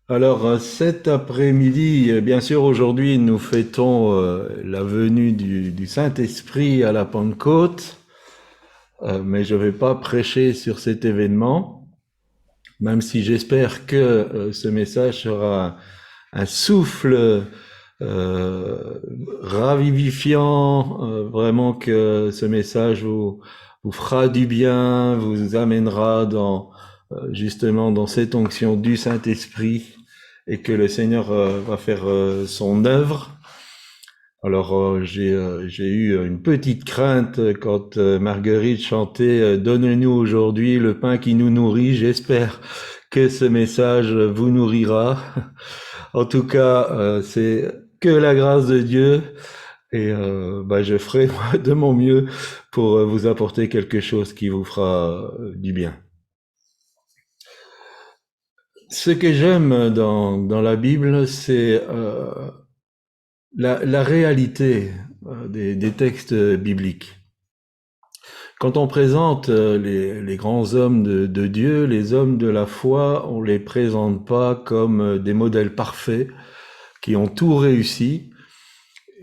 Alors, cet après-midi, bien sûr, aujourd'hui, nous fêtons la venue du Saint-Esprit à la Pentecôte, mais je ne vais pas prêcher sur cet événement, même si j'espère que ce message sera un souffle euh, ravivifiant, vraiment que ce message vous fera du bien, vous amènera justement dans cette onction du Saint-Esprit et que le Seigneur va faire son œuvre. Alors j'ai eu une petite crainte quand Marguerite chantait Donne-nous aujourd'hui le pain qui nous nourrit. J'espère que ce message vous nourrira. En tout cas, c'est que la grâce de Dieu et je ferai moi, de mon mieux pour vous apporter quelque chose qui vous fera du bien. Ce que j'aime dans la Bible, c'est la réalité des textes bibliques. Quand on présente les grands hommes de Dieu, les hommes de la foi, on les présente pas comme des modèles parfaits qui ont tout réussi.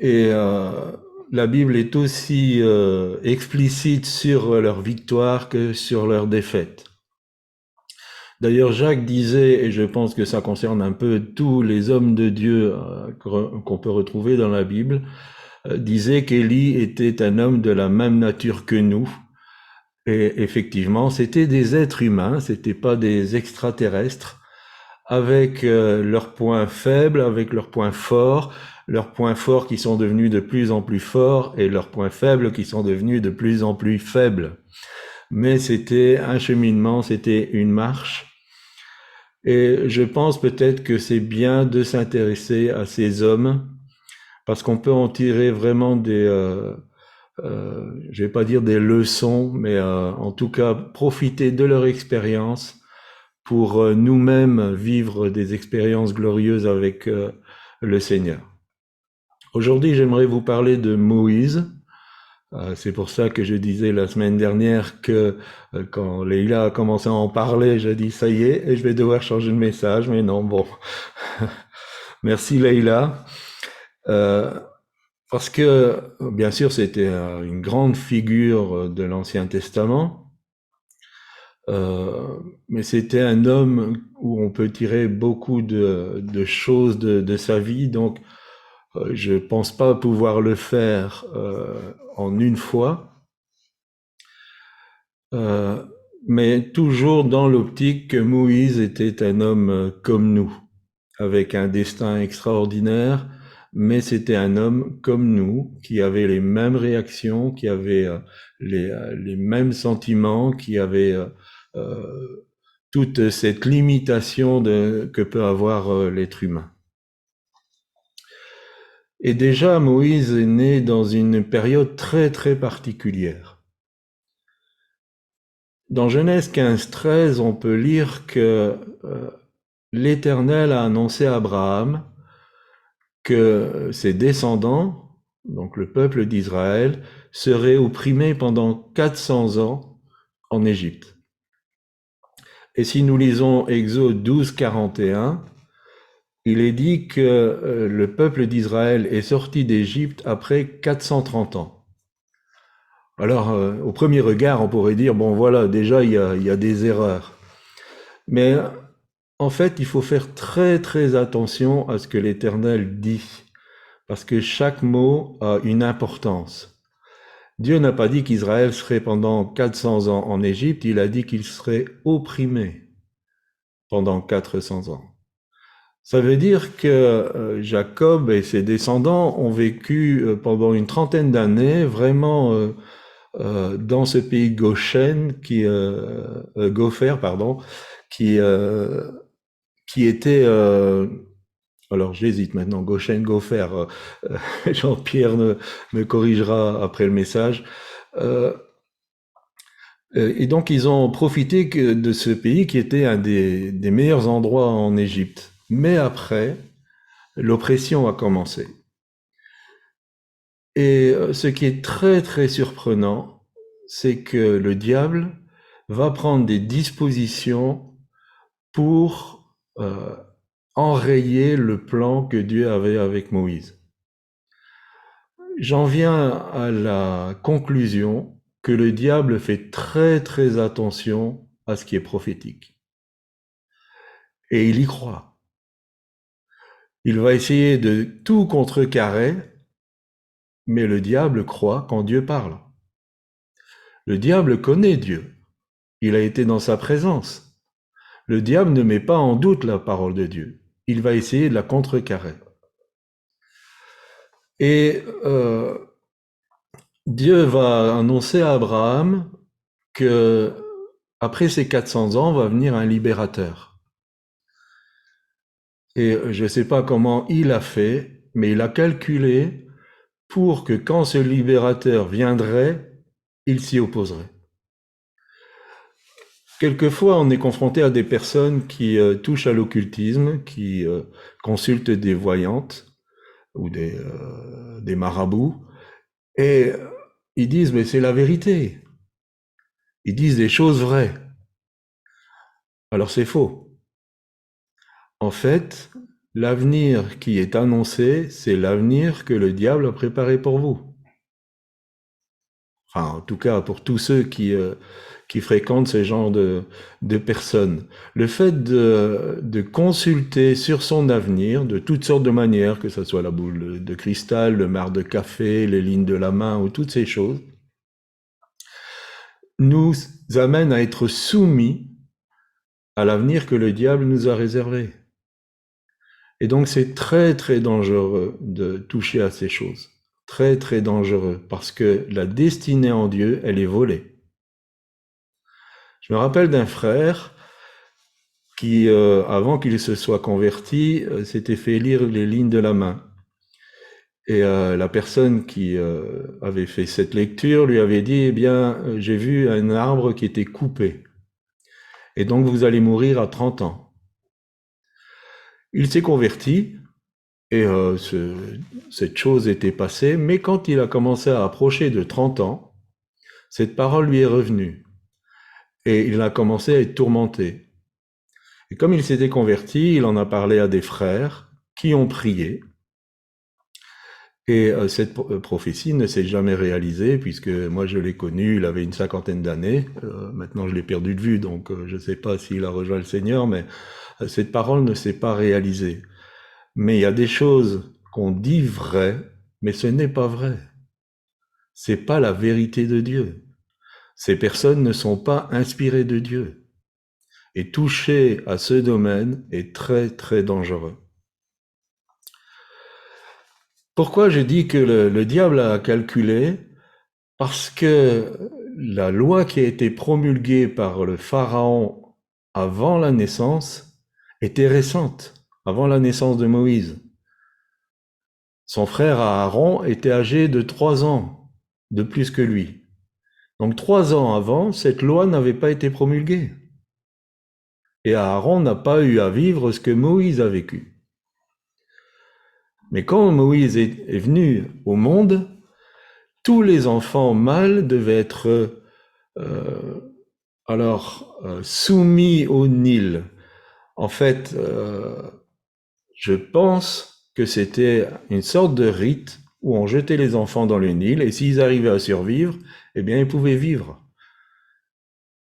Et la Bible est aussi explicite sur leur victoire que sur leur défaite. D'ailleurs, Jacques disait, et je pense que ça concerne un peu tous les hommes de Dieu qu'on peut retrouver dans la Bible, disait qu'Élie était un homme de la même nature que nous. Et effectivement, c'était des êtres humains, c'était pas des extraterrestres, avec leurs points faibles, avec leurs points forts qui sont devenus de plus en plus forts et leurs points faibles qui sont devenus de plus en plus faibles. Mais c'était un cheminement, c'était une marche. Et je pense peut-être que c'est bien de s'intéresser à ces hommes parce qu'on peut en tirer vraiment je vais pas dire des leçons, mais en tout cas profiter de leur expérience pour nous-mêmes vivre des expériences glorieuses avec le Seigneur. Aujourd'hui, j'aimerais vous parler de Moïse. C'est pour ça que je disais la semaine dernière que quand Leïla a commencé à en parler, j'ai dit ça y est, et je vais devoir changer de message, mais non, bon. Merci Leïla. Euh, Parce que, bien sûr, c'était une grande figure de l'Ancien Testament, euh, mais c'était un homme où on peut tirer beaucoup de choses de sa vie, donc je pense pas pouvoir le faire en une fois, euh, mais toujours dans l'optique que Moïse était un homme comme nous, avec un destin extraordinaire, mais c'était un homme comme nous, qui avait les mêmes réactions, qui avait les mêmes sentiments, qui avait toute cette limitation que peut avoir l'être humain. Et déjà, Moïse est né dans une période très très particulière. Dans Genèse 15-13, on peut lire que l'Éternel a annoncé à Abraham que ses descendants, donc le peuple d'Israël, seraient opprimés pendant 400 ans en Égypte. Et si nous lisons Exode 12-41, il est dit que le peuple d'Israël est sorti d'Égypte après 430 ans. Alors, au premier regard, on pourrait dire, bon voilà, déjà, il y a des erreurs. Mais en fait, il faut faire très très attention à ce que l'Éternel dit, parce que chaque mot a une importance. Dieu n'a pas dit qu'Israël serait pendant 400 ans en Égypte, il a dit qu'il serait opprimé pendant 400 ans. Ça veut dire que Jacob et ses descendants ont vécu pendant une trentaine d'années vraiment dans ce pays Gopher, pardon, qui qui était alors j'hésite maintenant, Goshen, Gopher, Jean-Pierre me corrigera après le message. Euh, et donc ils ont profité de ce pays qui était un des meilleurs endroits en Égypte. Mais après, l'oppression a commencé. Et ce qui est très très surprenant, c'est que le diable va prendre des dispositions pour enrayer le plan que Dieu avait avec Moïse. J'en viens à la conclusion que le diable fait très très attention à ce qui est prophétique. Et il y croit. Il va essayer de tout contrecarrer, mais le diable croit quand Dieu parle. Le diable connaît Dieu. Il a été dans sa présence. Le diable ne met pas en doute la parole de Dieu. Il va essayer de la contrecarrer. Et Dieu va annoncer à Abraham que après ces 400 ans va venir un libérateur. Et je ne sais pas comment il a fait, mais il a calculé pour que quand ce libérateur viendrait, il s'y opposerait. Quelquefois, on est confronté à des personnes qui touchent à l'occultisme, qui consultent des voyantes ou des marabouts, et ils disent, mais c'est la vérité. Ils disent des choses vraies. Alors c'est faux. En fait, l'avenir qui est annoncé, c'est l'avenir que le diable a préparé pour vous. Enfin, en tout cas, pour tous ceux qui fréquentent ce genre de personnes. Le fait de consulter sur son avenir, de toutes sortes de manières, que ce soit la boule de cristal, le marc de café, les lignes de la main ou toutes ces choses, nous amène à être soumis à l'avenir que le diable nous a réservé. Et donc c'est très très dangereux de toucher à ces choses. Très très dangereux, parce que la destinée en Dieu, elle est volée. Je me rappelle d'un frère qui, avant qu'il se soit converti, s'était fait lire les lignes de la main. Et la personne qui avait fait cette lecture lui avait dit, eh bien, j'ai vu un arbre qui était coupé. Et donc vous allez mourir à 30 ans. Il s'est converti, et cette chose était passée, mais quand il a commencé à approcher de 30 ans, cette parole lui est revenue. Et il a commencé à être tourmenté. Et comme il s'était converti, il en a parlé à des frères qui ont prié. Et cette prophétie ne s'est jamais réalisée, puisque moi je l'ai connu, il avait une 50aine d'années. Maintenant je l'ai perdu de vue, donc je ne sais pas s'il a rejoint le Seigneur, mais cette parole ne s'est pas réalisée. Mais il y a des choses qu'on dit vraies, mais ce n'est pas vrai. C'est pas la vérité de Dieu. Ces personnes ne sont pas inspirées de Dieu. Et toucher à ce domaine est très très dangereux. Pourquoi je dis que le diable a calculé? Parce que la loi qui a été promulguée par le Pharaon avant la naissance était récente, avant la naissance de Moïse. Son frère Aaron était âgé de 3 ans de plus que lui. Donc 3 ans avant, cette loi n'avait pas été promulguée. Et Aaron n'a pas eu à vivre ce que Moïse a vécu. Mais quand Moïse est venu au monde, tous les enfants mâles devaient être soumis au Nil. En fait, je pense que c'était une sorte de rite où on jetait les enfants dans le Nil, et s'ils arrivaient à survivre, eh bien, ils pouvaient vivre.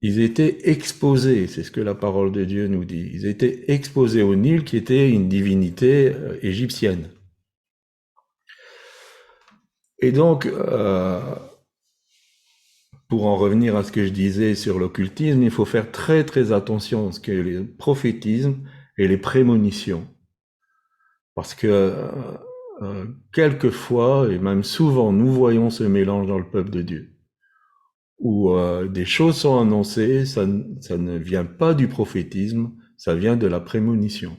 Ils étaient exposés, c'est ce que la parole de Dieu nous dit. Ils étaient exposés au Nil, qui était une divinité égyptienne. Et donc, pour en revenir à ce que je disais sur l'occultisme, il faut faire très très attention à ce que les prophétismes et les prémonitions. Parce que quelquefois, et même souvent, nous voyons ce mélange dans le peuple de Dieu, où des choses sont annoncées, ça ne vient pas du prophétisme, ça vient de la prémonition.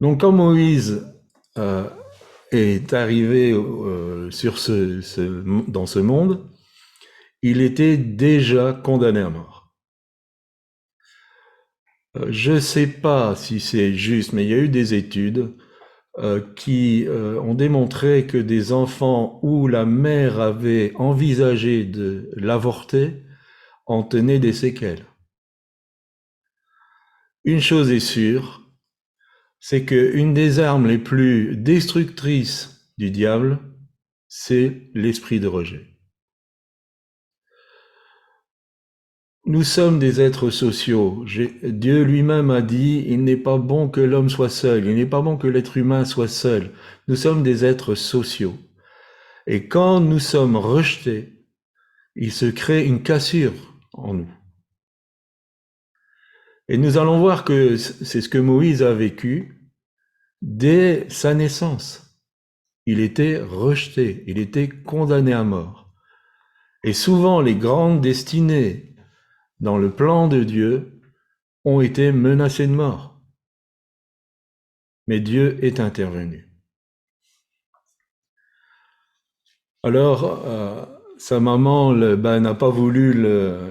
Donc quand Moïse est arrivé dans ce monde, il était déjà condamné à mort. Je ne sais pas si c'est juste, mais il y a eu des études qui ont démontré que des enfants où la mère avait envisagé de l'avorter en tenaient des séquelles. Une chose est sûre, c'est qu'une des armes les plus destructrices du diable, c'est l'esprit de rejet. Nous sommes des êtres sociaux. Dieu lui-même a dit, il n'est pas bon que l'homme soit seul, il n'est pas bon que l'être humain soit seul. Nous sommes des êtres sociaux. Et quand nous sommes rejetés, il se crée une cassure en nous. Et nous allons voir que c'est ce que Moïse a vécu dès sa naissance. Il était rejeté, il était condamné à mort. Et souvent, les grandes destinées dans le plan de Dieu ont été menacées de mort. Mais Dieu est intervenu. Alors, sa maman n'a pas voulu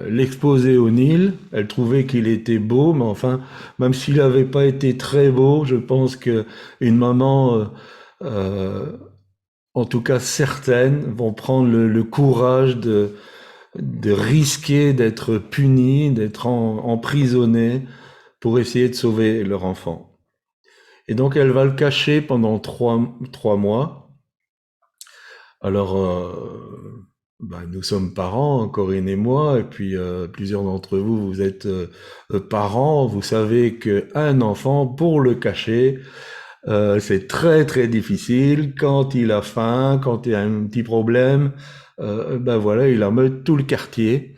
l'exposer au Nil. Elle trouvait qu'il était beau, mais enfin, même s'il n'avait pas été très beau, je pense qu'une maman, en tout cas certaines, vont prendre le courage de risquer d'être punies, d'être emprisonnées pour essayer de sauver leur enfant. Et donc elle va le cacher pendant trois mois. Alors, nous sommes parents, Corinne et moi, et puis plusieurs d'entre vous, vous êtes parents, vous savez qu'un enfant, pour le cacher, c'est très très difficile. Quand il a faim, quand il a un petit problème, voilà, il ameute tout le quartier.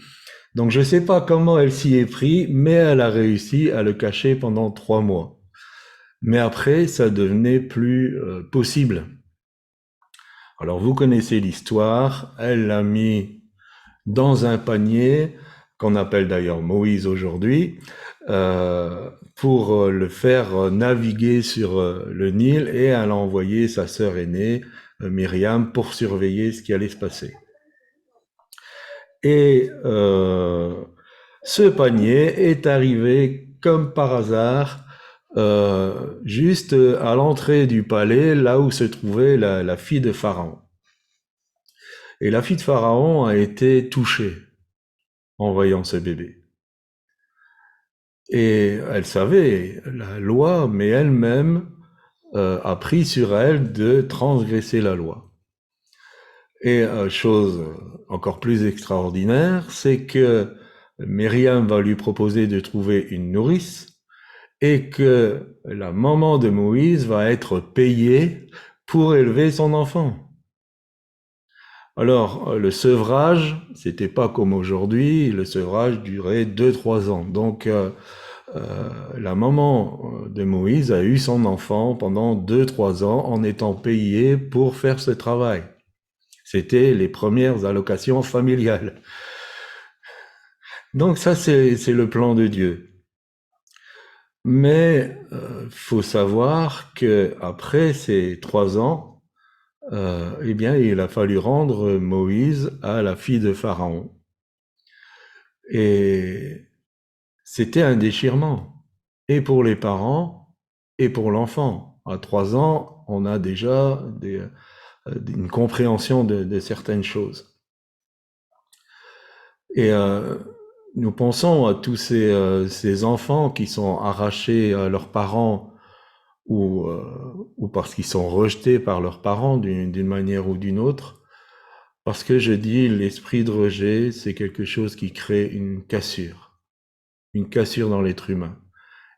Donc je ne sais pas comment elle s'y est pris, mais elle a réussi à le cacher pendant 3 mois. Mais après, ça devenait plus possible. Alors vous connaissez l'histoire, elle l'a mis dans un panier, qu'on appelle d'ailleurs Moïse aujourd'hui, pour le faire naviguer sur le Nil, et elle a envoyé sa sœur aînée, Myriam, pour surveiller ce qui allait se passer. Et ce panier est arrivé comme par hasard juste à l'entrée du palais, là où se trouvait la fille de Pharaon. Et la fille de Pharaon a été touchée en voyant ce bébé. Et elle savait la loi, mais elle-même a pris sur elle de transgresser la loi. Et chose encore plus extraordinaire, c'est que Myriam va lui proposer de trouver une nourrice et que la maman de Moïse va être payée pour élever son enfant. Alors, le sevrage, c'était pas comme aujourd'hui, le sevrage durait 2-3 ans. Donc, la maman de Moïse a eu son enfant pendant 2-3 ans en étant payée pour faire ce travail. C'était les premières allocations familiales. Donc ça, c'est le plan de Dieu. Mais faut savoir que après ces 3 ans, il a fallu rendre Moïse à la fille de Pharaon. Et c'était un déchirement, et pour les parents, et pour l'enfant. À 3 ans, on a déjà une compréhension de certaines choses. Et nous pensons à tous ces enfants qui sont arrachés à leurs parents ou parce qu'ils sont rejetés par leurs parents d'une manière ou d'une autre. Parce que je dis, l'esprit de rejet, c'est quelque chose qui crée une cassure dans l'être humain,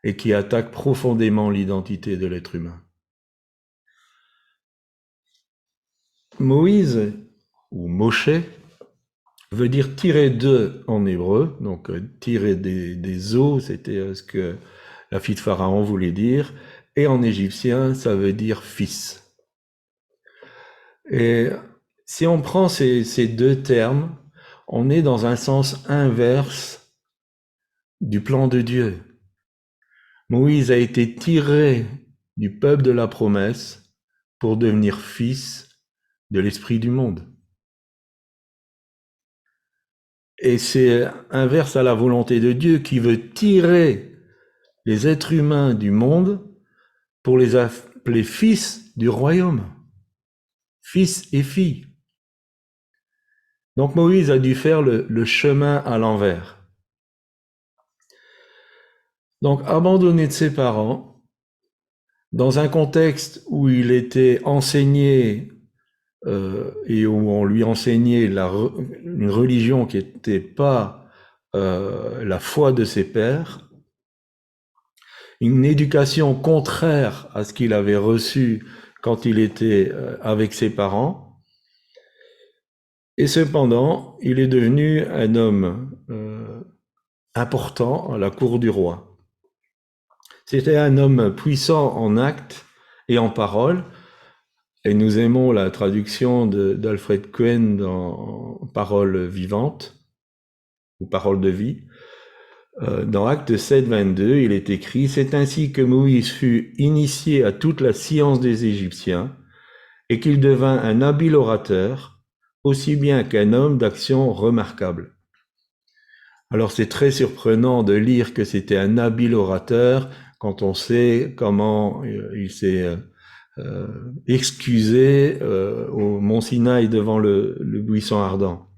et qui attaque profondément l'identité de l'être humain. Moïse, ou Moshe, veut dire tirer de en hébreu, donc tirer des eaux, c'était ce que la fille de Pharaon voulait dire, et en égyptien, ça veut dire fils. Et si on prend ces deux termes, on est dans un sens inverse du plan de Dieu. Moïse a été tiré du peuple de la promesse pour devenir fils de l'esprit du monde. Et c'est inverse à la volonté de Dieu qui veut tirer les êtres humains du monde pour les appeler fils du royaume. Fils et filles. Donc Moïse a dû faire le chemin à l'envers. Donc, abandonné de ses parents, dans un contexte où il était enseigné et où on lui enseignait une religion qui n'était pas la foi de ses pères, une éducation contraire à ce qu'il avait reçu quand il était avec ses parents, et cependant, il est devenu un homme important à la cour du roi. C'était un homme puissant en actes et en paroles, et nous aimons la traduction d'Alfred Cohen dans Paroles vivantes, ou Paroles de vie. Dans Acte 7, 22, il est écrit « C'est ainsi que Moïse fut initié à toute la science des Égyptiens, et qu'il devint un habile orateur, aussi bien qu'un homme d'action remarquable. » Alors c'est très surprenant de lire que c'était un habile orateur quand on sait comment il s'est excusé au mont Sinaï devant le buisson ardent.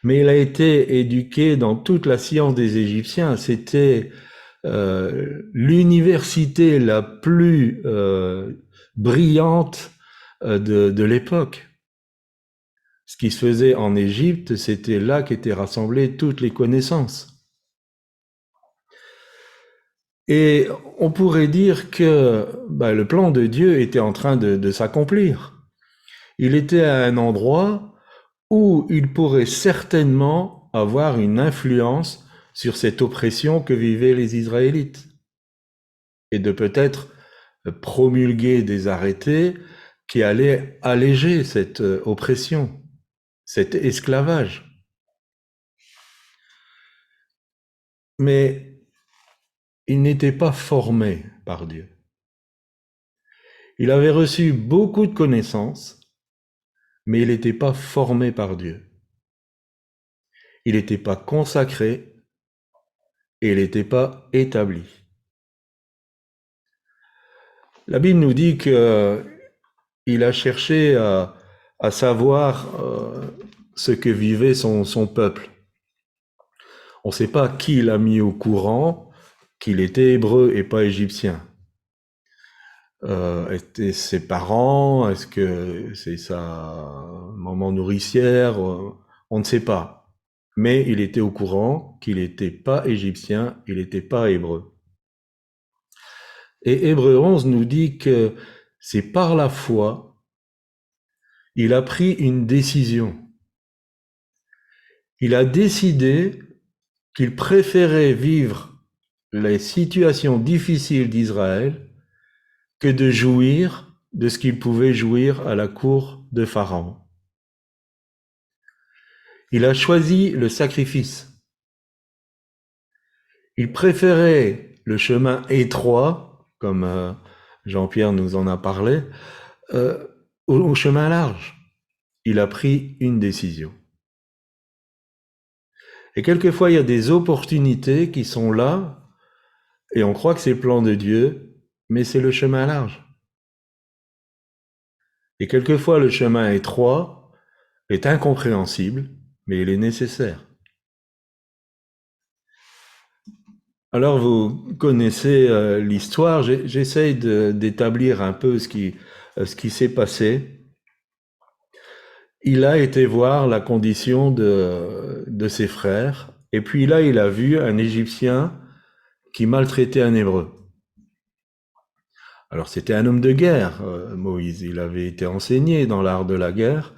Mais il a été éduqué dans toute la science des Égyptiens. C'était l'université la plus brillante de l'époque. Ce qui se faisait en Égypte, c'était là qu'étaient rassemblées toutes les connaissances. Et on pourrait dire que le plan de Dieu était en train de s'accomplir. Il était à un endroit où il pourrait certainement avoir une influence sur cette oppression que vivaient les Israélites. Et de peut-être promulguer des arrêtés qui allaient alléger cette oppression, cet esclavage. Mais il n'était pas formé par Dieu. Il avait reçu beaucoup de connaissances, mais il n'était pas formé par Dieu. Il n'était pas consacré et il n'était pas établi. La Bible nous dit qu'il a cherché à savoir ce que vivait son peuple. On ne sait pas qui l'a mis au courant qu'il était hébreu et pas égyptien. Est-ce ses parents? Est-ce que c'est sa maman nourricière? On ne sait pas. Mais il était au courant qu'il n'était pas égyptien, il n'était pas hébreu. Et Hébreux 11 nous dit que c'est par la foi, il a pris une décision. Il a décidé qu'il préférait vivre les situations difficiles d'Israël que de jouir de ce qu'il pouvait jouir à la cour de Pharaon. Il a choisi le sacrifice. Il préférait le chemin étroit, comme Jean-Pierre nous en a parlé, au chemin large. Il a pris une décision. Et quelquefois, il y a des opportunités qui sont là, et on croit que c'est le plan de Dieu, mais c'est le chemin large. Et quelquefois, le chemin étroit est incompréhensible, mais il est nécessaire. Alors, vous connaissez l'histoire, j'essaye d'établir un peu ce qui s'est passé. Il a été voir la condition de ses frères, et puis là, il a vu un Égyptien qui maltraitait un Hébreu. Alors, c'était un homme de guerre, Moïse. Il avait été enseigné dans l'art de la guerre,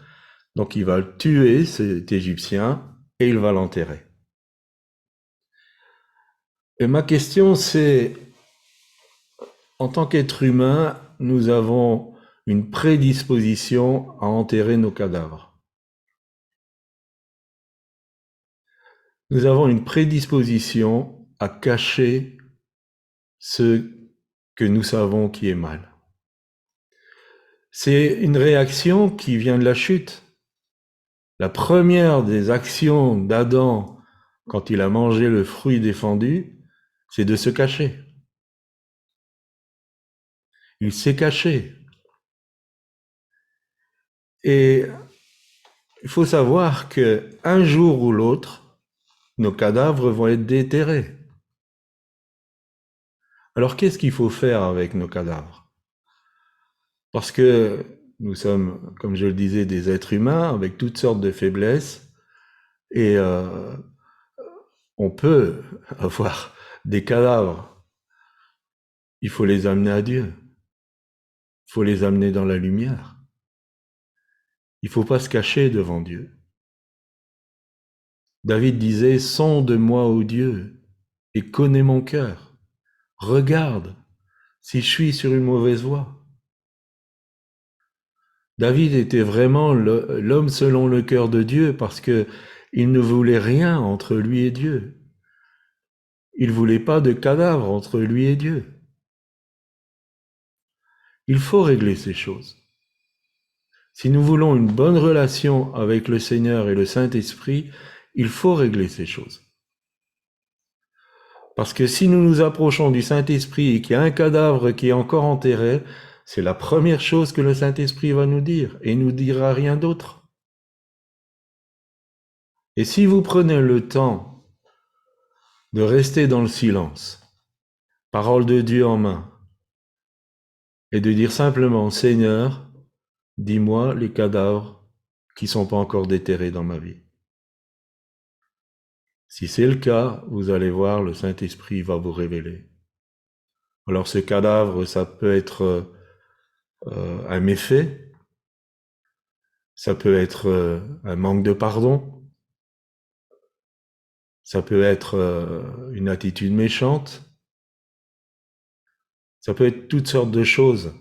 donc il va tuer cet Égyptien et il va l'enterrer. Et ma question, c'est, en tant qu'être humain, nous avons une prédisposition à enterrer nos cadavres. Nous avons une prédisposition à cacher ce que nous savons qui est mal. C'est une réaction qui vient de la chute. La première des actions d'Adam quand il a mangé le fruit défendu, c'est de se cacher. Il s'est caché. Et il faut savoir qu'un jour ou l'autre, nos cadavres vont être déterrés. Alors qu'est-ce qu'il faut faire avec nos cadavres? Parce que nous sommes, comme je le disais, des êtres humains avec toutes sortes de faiblesses et on peut avoir des cadavres. Il faut les amener à Dieu. Il faut les amener dans la lumière. Il ne faut pas se cacher devant Dieu. David disait, sonde-moi, ô Dieu, et connais mon cœur. Regarde si je suis sur une mauvaise voie. David était vraiment l'homme selon le cœur de Dieu parce que il ne voulait rien entre lui et Dieu. Il voulait pas de cadavre entre lui et Dieu. Il faut régler ces choses. Si nous voulons une bonne relation avec le Seigneur et le Saint-Esprit, il faut régler ces choses. Parce que si nous nous approchons du Saint-Esprit et qu'il y a un cadavre qui est encore enterré, c'est la première chose que le Saint-Esprit va nous dire et nous dira rien d'autre. Et si vous prenez le temps de rester dans le silence, parole de Dieu en main, et de dire simplement, Seigneur, dis-moi les cadavres qui ne sont pas encore déterrés dans ma vie. Si c'est le cas, vous allez voir, le Saint-Esprit va vous révéler. Alors ce cadavre, ça peut être un méfait, ça peut être un manque de pardon, ça peut être une attitude méchante, ça peut être toutes sortes de choses,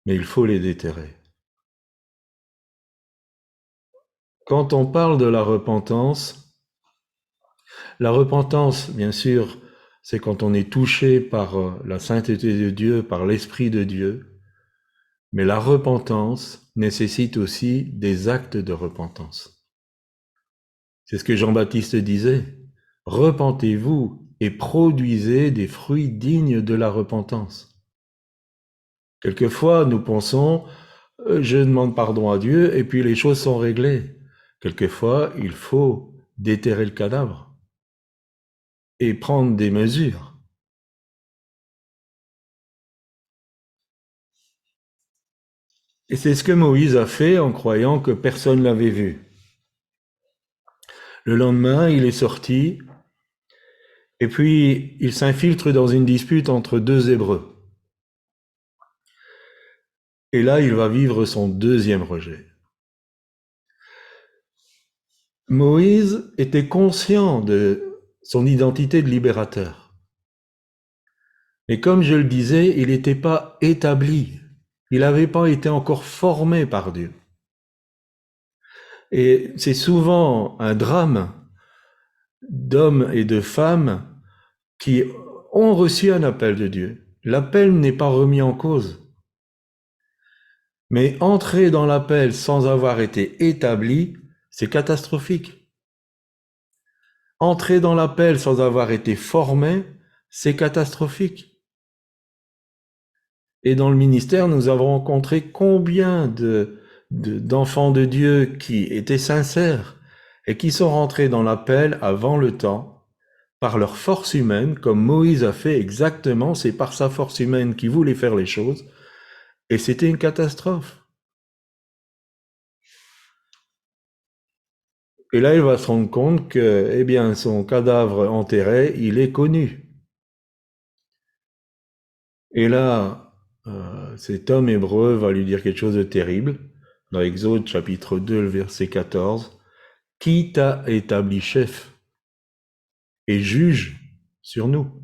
mais il faut les déterrer. Quand on parle de la repentance, bien sûr, c'est quand on est touché par la sainteté de Dieu, par l'Esprit de Dieu, mais la repentance nécessite aussi des actes de repentance. C'est ce que Jean-Baptiste disait. Repentez-vous et produisez des fruits dignes de la repentance. Quelquefois, nous pensons, je demande pardon à Dieu et puis les choses sont réglées. Quelquefois, il faut déterrer le cadavre et prendre des mesures. Et c'est ce que Moïse a fait en croyant que personne ne l'avait vu. Le lendemain, il est sorti et puis il s'infiltre dans une dispute entre deux Hébreux. Et là, il va vivre son deuxième rejet. Moïse était conscient de son identité de libérateur. Mais comme je le disais, il n'était pas établi. Il n'avait pas été encore formé par Dieu. Et c'est souvent un drame d'hommes et de femmes qui ont reçu un appel de Dieu. L'appel n'est pas remis en cause. Mais entrer dans l'appel sans avoir été établi, c'est catastrophique. Entrer dans l'appel sans avoir été formé, c'est catastrophique. Et dans le ministère, nous avons rencontré combien d'enfants de Dieu qui étaient sincères et qui sont rentrés dans l'appel avant le temps, par leur force humaine, comme Moïse a fait exactement, c'est par sa force humaine qu'il voulait faire les choses, et c'était une catastrophe. Et là, il va se rendre compte que, eh bien, son cadavre enterré, il est connu. Et là, cet homme hébreu va lui dire quelque chose de terrible. Dans Exode chapitre 2, le verset 14, « Qui t'a établi chef et juge sur nous ?»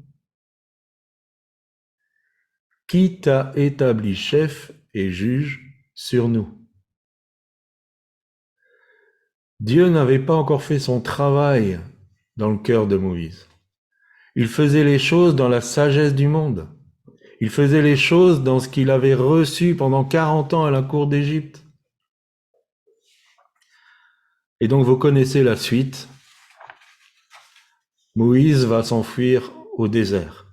Qui t'a établi chef et juge sur nous? Dieu n'avait pas encore fait son travail dans le cœur de Moïse. Il faisait les choses dans la sagesse du monde. Il faisait les choses dans ce qu'il avait reçu pendant 40 ans à la cour d'Égypte. Et donc vous connaissez la suite. Moïse va s'enfuir au désert.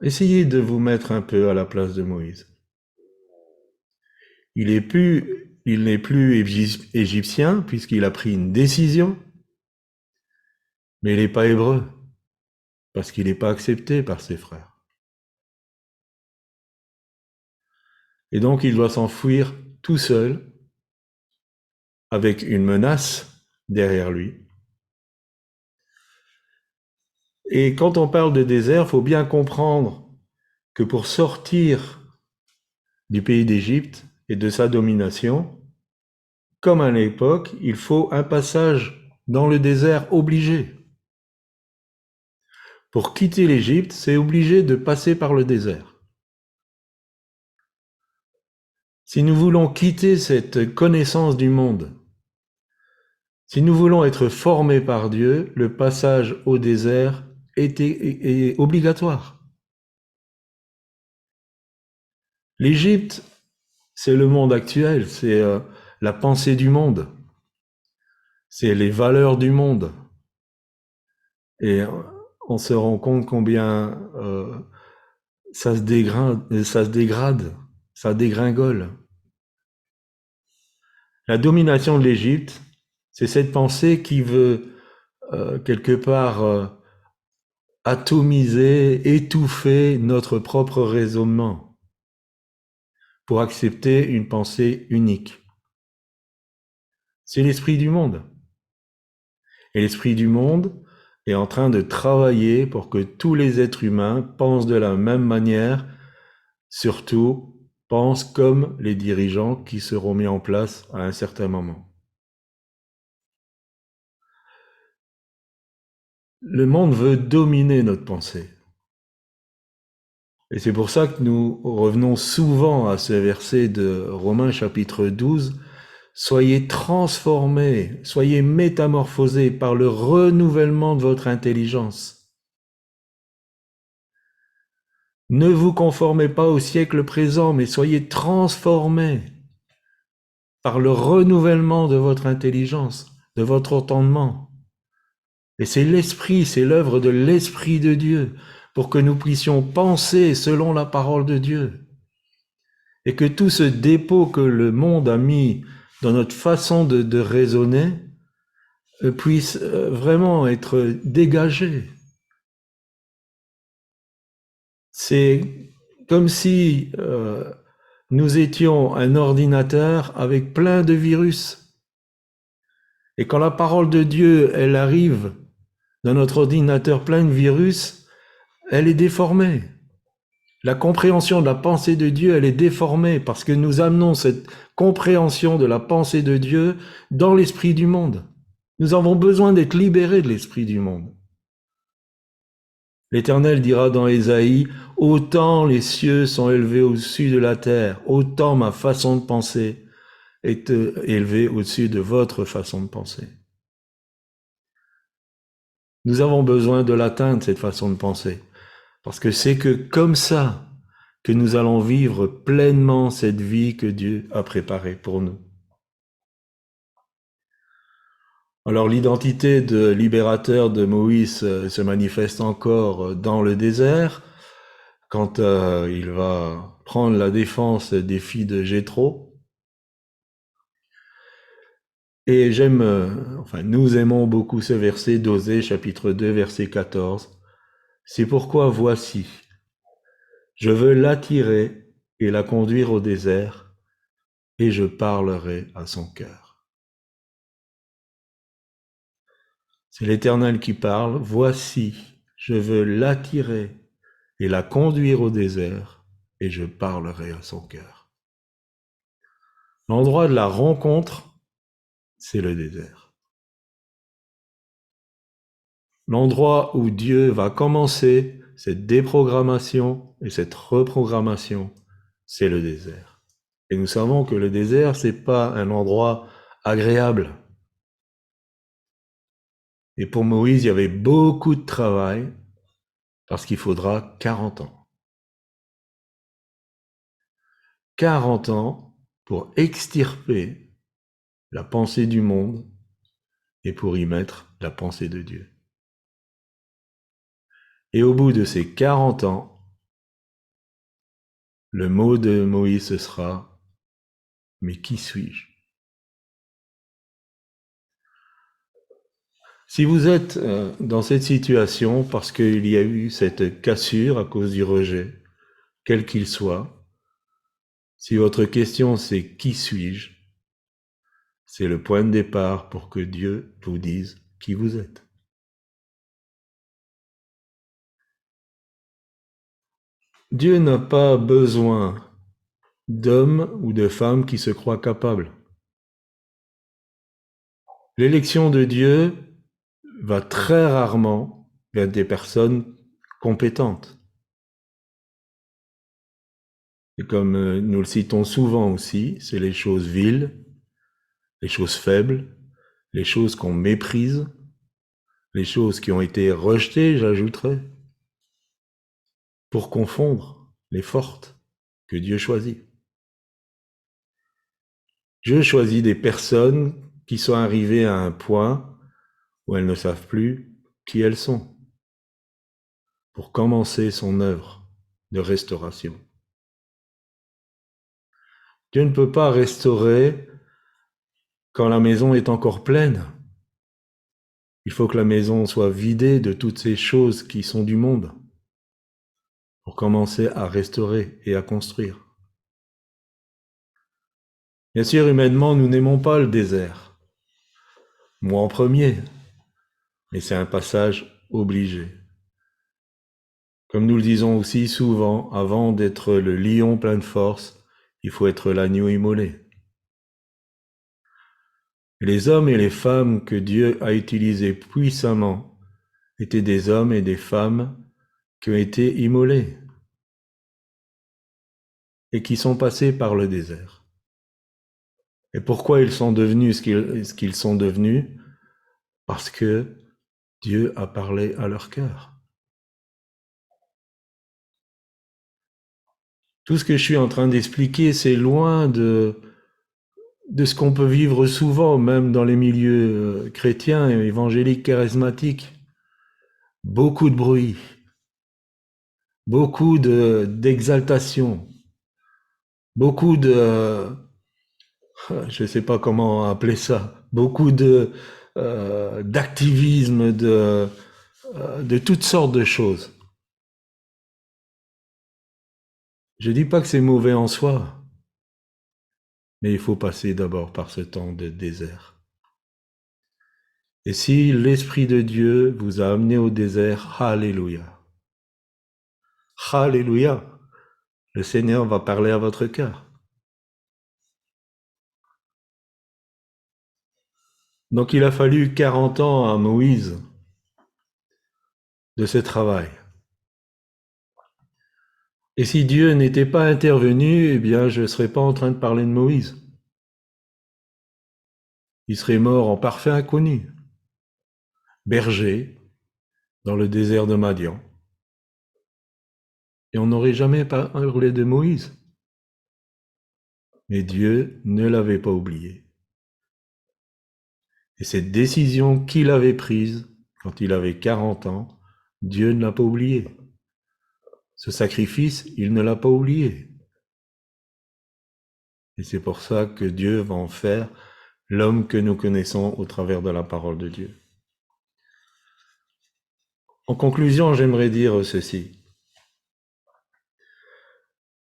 Essayez de vous mettre un peu à la place de Moïse. Il n'est plus égyptien puisqu'il a pris une décision. Mais il n'est pas hébreu, parce qu'il n'est pas accepté par ses frères. Et donc il doit s'enfuir tout seul, avec une menace derrière lui. Et quand on parle de désert, il faut bien comprendre que pour sortir du pays d'Égypte et de sa domination, comme à l'époque, il faut un passage dans le désert obligé. Pour quitter l'Égypte, c'est obligé de passer par le désert. Si nous voulons quitter cette connaissance du monde, si nous voulons être formés par Dieu, le passage au désert est obligatoire. L'Égypte, c'est le monde actuel, c'est la pensée du monde, c'est les valeurs du monde. Et on se rend compte combien ça se dégrade, ça dégringole. La domination de l'Égypte, c'est cette pensée qui veut quelque part atomiser, étouffer notre propre raisonnement pour accepter une pensée unique. C'est l'esprit du monde. Et l'esprit du monde est en train de travailler pour que tous les êtres humains pensent de la même manière, surtout pensent comme les dirigeants qui seront mis en place à un certain moment. Le monde veut dominer notre pensée. Et c'est pour ça que nous revenons souvent à ce verset de Romains chapitre 12. Soyez transformés, soyez métamorphosés par le renouvellement de votre intelligence. Ne vous conformez pas au siècle présent, mais soyez transformés par le renouvellement de votre intelligence, de votre entendement. Et c'est l'esprit, c'est l'œuvre de l'Esprit de Dieu pour que nous puissions penser selon la parole de Dieu. Et que tout ce dépôt que le monde a mis dans notre façon de raisonner puisse vraiment être dégagé. C'est comme si nous étions un ordinateur avec plein de virus. Et quand la parole de Dieu, elle arrive dans notre ordinateur plein de virus, elle est déformée. La compréhension de la pensée de Dieu, elle est déformée parce que nous amenons cette compréhension de la pensée de Dieu dans l'esprit du monde. Nous avons besoin d'être libérés de l'esprit du monde. L'Éternel dira dans Ésaïe, « Autant les cieux sont élevés au-dessus de la terre, autant ma façon de penser est élevée au-dessus de votre façon de penser. » Nous avons besoin de l'atteindre, cette façon de penser, parce que c'est que comme ça que nous allons vivre pleinement cette vie que Dieu a préparée pour nous. Alors l'identité de libérateur de Moïse se manifeste encore dans le désert, quand il va prendre la défense des filles de Jéthro. Et nous aimons beaucoup ce verset d'Osée, chapitre 2, verset 14. C'est pourquoi voici, je veux l'attirer et la conduire au désert, et je parlerai à son cœur. C'est l'Éternel qui parle. Voici, je veux l'attirer et la conduire au désert, et je parlerai à son cœur. L'endroit de la rencontre, c'est le désert. L'endroit où Dieu va commencer cette déprogrammation et cette reprogrammation, c'est le désert. Et nous savons que le désert, c'est pas un endroit agréable. Et pour Moïse, il y avait beaucoup de travail parce qu'il faudra 40 ans. 40 ans pour extirper la pensée du monde et pour y mettre la pensée de Dieu. Et au bout de ces 40 ans, le mot de Moïse sera « Mais qui suis-je » Si vous êtes dans cette situation parce qu'il y a eu cette cassure à cause du rejet, quel qu'il soit, si votre question c'est qui suis-je, c'est le point de départ pour que Dieu vous dise qui vous êtes. Dieu n'a pas besoin d'hommes ou de femmes qui se croient capables. L'élection de Dieu va très rarement vers des personnes compétentes. Et comme nous le citons souvent aussi, c'est les choses viles, les choses faibles, les choses qu'on méprise, les choses qui ont été rejetées, j'ajouterais, pour confondre les fortes que Dieu choisit. Dieu choisit des personnes qui sont arrivées à un point où elles ne savent plus qui elles sont, pour commencer son œuvre de restauration. Dieu ne peut pas restaurer quand la maison est encore pleine. Il faut que la maison soit vidée de toutes ces choses qui sont du monde pour commencer à restaurer et à construire. Bien sûr, humainement, nous n'aimons pas le désert. Moi en premier, mais c'est un passage obligé. Comme nous le disons aussi souvent, avant d'être le lion plein de force, il faut être l'agneau immolé. Les hommes et les femmes que Dieu a utilisés puissamment étaient des hommes et des femmes qui ont été immolés et qui sont passés par le désert. Et pourquoi ils sont devenus ce qu'ils sont devenus? Parce que Dieu a parlé à leur cœur. Tout ce que je suis en train d'expliquer, c'est loin de ce qu'on peut vivre souvent, même dans les milieux chrétiens et évangéliques charismatiques. Beaucoup de bruit, beaucoup d'exaltation, beaucoup de, je ne sais pas comment appeler ça, beaucoup d'activisme, de toutes sortes de choses. Je dis pas que c'est mauvais en soi, mais il faut passer d'abord par ce temps de désert. Et si l'Esprit de Dieu vous a amené au désert, alléluia. Alléluia. Le Seigneur va parler à votre cœur. Donc il a fallu 40 ans à Moïse de ce travail. Et si Dieu n'était pas intervenu, eh bien je ne serais pas en train de parler de Moïse. Il serait mort en parfait inconnu, berger, dans le désert de Madian. Et on n'aurait jamais parlé de Moïse. Mais Dieu ne l'avait pas oublié. Et cette décision qu'il avait prise quand il avait 40 ans, Dieu ne l'a pas oublié. Ce sacrifice, il ne l'a pas oublié. Et c'est pour ça que Dieu va en faire l'homme que nous connaissons au travers de la parole de Dieu. En conclusion, j'aimerais dire ceci.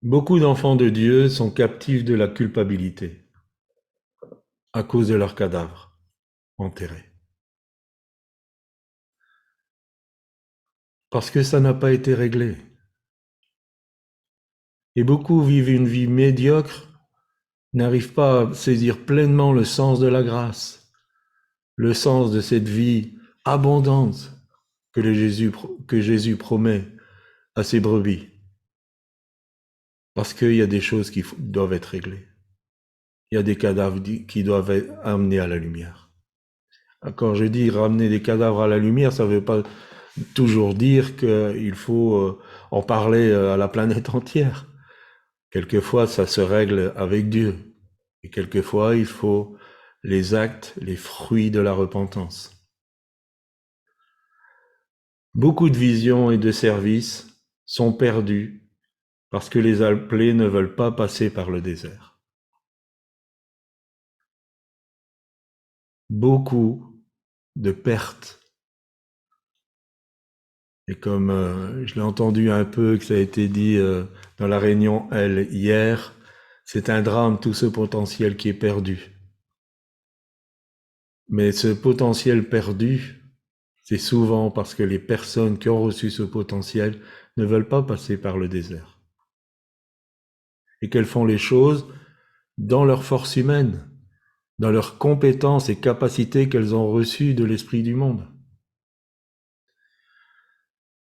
Beaucoup d'enfants de Dieu sont captifs de la culpabilité à cause de leurs cadavres enterrés. Parce que ça n'a pas été réglé. Et beaucoup vivent une vie médiocre, n'arrivent pas à saisir pleinement le sens de la grâce, le sens de cette vie abondante que Jésus promet à ses brebis. Parce qu'il y a des choses qui doivent être réglées. Il y a des cadavres qui doivent être amenés à la lumière. Quand je dis ramener des cadavres à la lumière, ça ne veut pas toujours dire qu'il faut en parler à la planète entière. Quelquefois, ça se règle avec Dieu. Et quelquefois, il faut les actes, les fruits de la repentance. Beaucoup de visions et de services sont perdus parce que les appelés ne veulent pas passer par le désert. Beaucoup de pertes Et comme je l'ai entendu un peu, que ça a été dit dans la réunion L hier, c'est un drame tout ce potentiel qui est perdu. Mais ce potentiel perdu, c'est souvent parce que les personnes qui ont reçu ce potentiel ne veulent pas passer par le désert. Et qu'elles font les choses dans leur force humaine, dans leurs compétences et capacités qu'elles ont reçues de l'esprit du monde.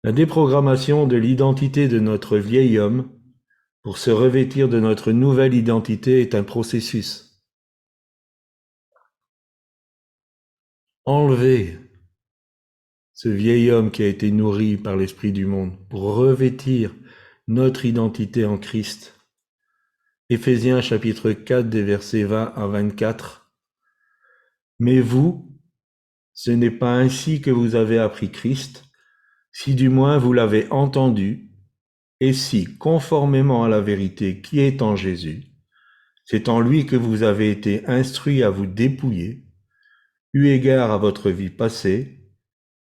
La déprogrammation de l'identité de notre vieil homme pour se revêtir de notre nouvelle identité est un processus. Enlever ce vieil homme qui a été nourri par l'esprit du monde pour revêtir notre identité en Christ. Éphésiens chapitre 4 des versets 20 à 24. Mais vous, ce n'est pas ainsi que vous avez appris Christ, si du moins vous l'avez entendu, et si, conformément à la vérité qui est en Jésus, c'est en lui que vous avez été instruits à vous dépouiller, eu égard à votre vie passée,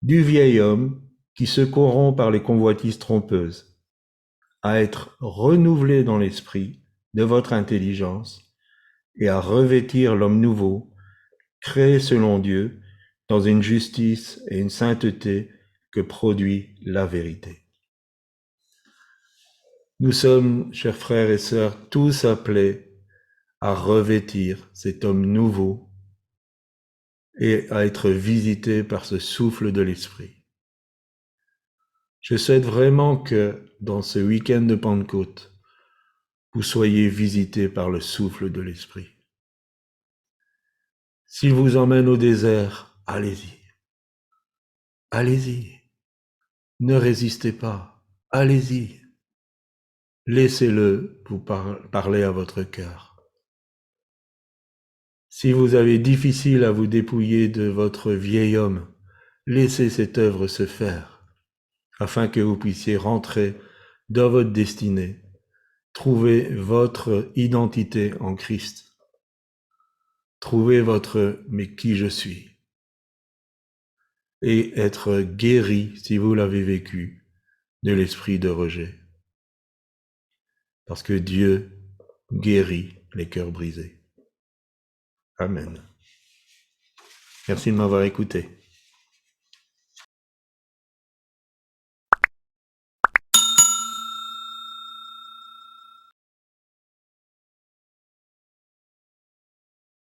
du vieil homme qui se corrompt par les convoitises trompeuses, à être renouvelé dans l'esprit de votre intelligence et à revêtir l'homme nouveau, créé selon Dieu, dans une justice et une sainteté que produit la vérité. Nous sommes, chers frères et sœurs, tous appelés à revêtir cet homme nouveau et à être visités par ce souffle de l'Esprit. Je souhaite vraiment que dans ce week-end de Pentecôte, vous soyez visités par le souffle de l'Esprit. S'il vous emmène au désert, allez-y. Allez-y. Ne résistez pas. Allez-y. Laissez-le vous parler à votre cœur. Si vous avez difficile à vous dépouiller de votre vieil homme, laissez cette œuvre se faire, afin que vous puissiez rentrer dans votre destinée, trouver votre identité en Christ, trouver votre « mais qui je suis » et être guéri, si vous l'avez vécu, de l'esprit de rejet. Parce que Dieu guérit les cœurs brisés. Amen. Merci de m'avoir écouté.